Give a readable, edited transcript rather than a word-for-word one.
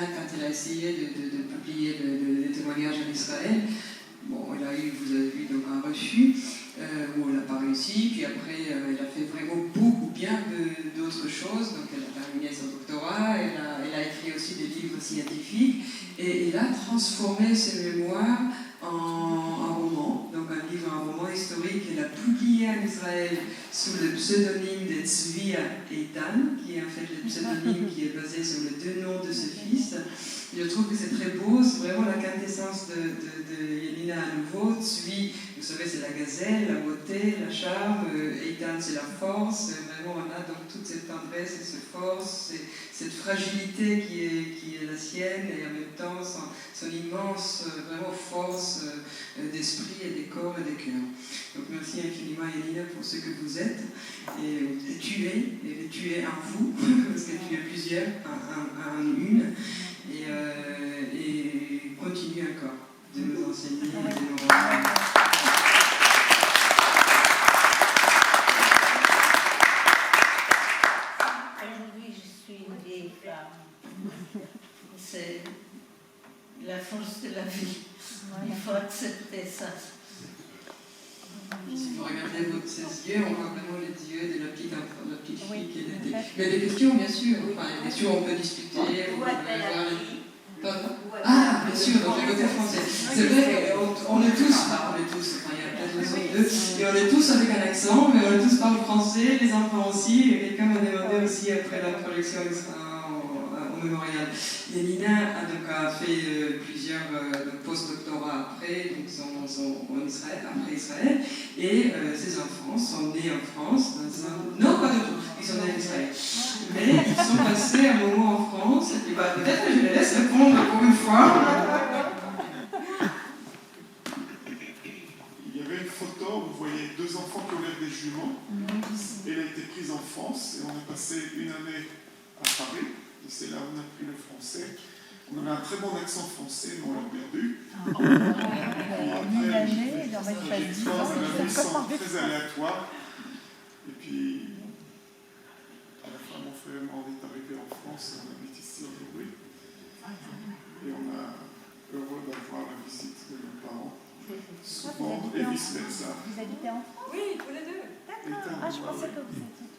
Quand elle a essayé de publier le témoignage en Israël, bon, elle a eu, vous avez vu, donc un refus, où elle n'a pas réussi, puis après elle a fait vraiment bien d'autres choses, donc elle a terminé son doctorat, elle a écrit aussi des livres scientifiques, et elle a transformé ses mémoires en roman, donc un roman historique qu'elle a publié en Israël sous le pseudonyme de Tzvi Eitan, qui est en fait le pseudonyme qui est basé sur les deux noms de ses fils. Je trouve que c'est très beau, c'est vraiment la quintessence de Yelina à nouveau. Tzvi, vous savez, c'est la gazelle, la beauté, la charme, Eitan, c'est la force. Vraiment, on a donc toute cette tendresse et cette force, cette fragilité qui est la sienne, et en même temps son immense vraiment force d'esprit et des corps et des cœurs. Donc merci infiniment Yelina pour ce que vous êtes et tu es en vous, parce que tu es plusieurs, en une, et continue encore de nous enseigner et de nous rendre. Aujourd'hui, je suis une vieille femme. C'est la force de la vie. Il faut accepter ça. Si vous regardez ses yeux, on voit vraiment les yeux de la petite fille qu'elle était. Mais des questions, bien sûr. Enfin, bien sûr, on peut discuter. Pardon ? Ah, bien sûr, donc le côté français. C'est vrai qu'on est tous, enfin, il y a peut-être deux, et on est tous avec un accent, mais on est tous parlent français, les enfants aussi, et quelqu'un m'a demandé aussi après la projection au mémorial. Yelina a fait plusieurs post-doctorats après, donc sont en Israël, après Israël, et ses enfants sont nés en France, non pas du tout, ils sont nés en Israël, mais ils sont passés un moment en France, et puis peut-être que je les laisse répondre pour une fois. Il y avait une photo où vous voyez deux enfants qui ont l'air des jumeaux. Elle a été prise en France et on a passé une année à Paris. Et c'est là où on a appris le français. On avait un très bon accent français, mais on l'a perdu. Les sont très aléatoires. Et puis, à la fin, mon frère est arrivé en France et on habite ici aujourd'hui. Et on est heureux d'avoir la visite de nos parents. Souvent, et vice-versa. Vous habitez en France ? Oui, tous les deux. D'accord. Ah, je pensais que vous étiez...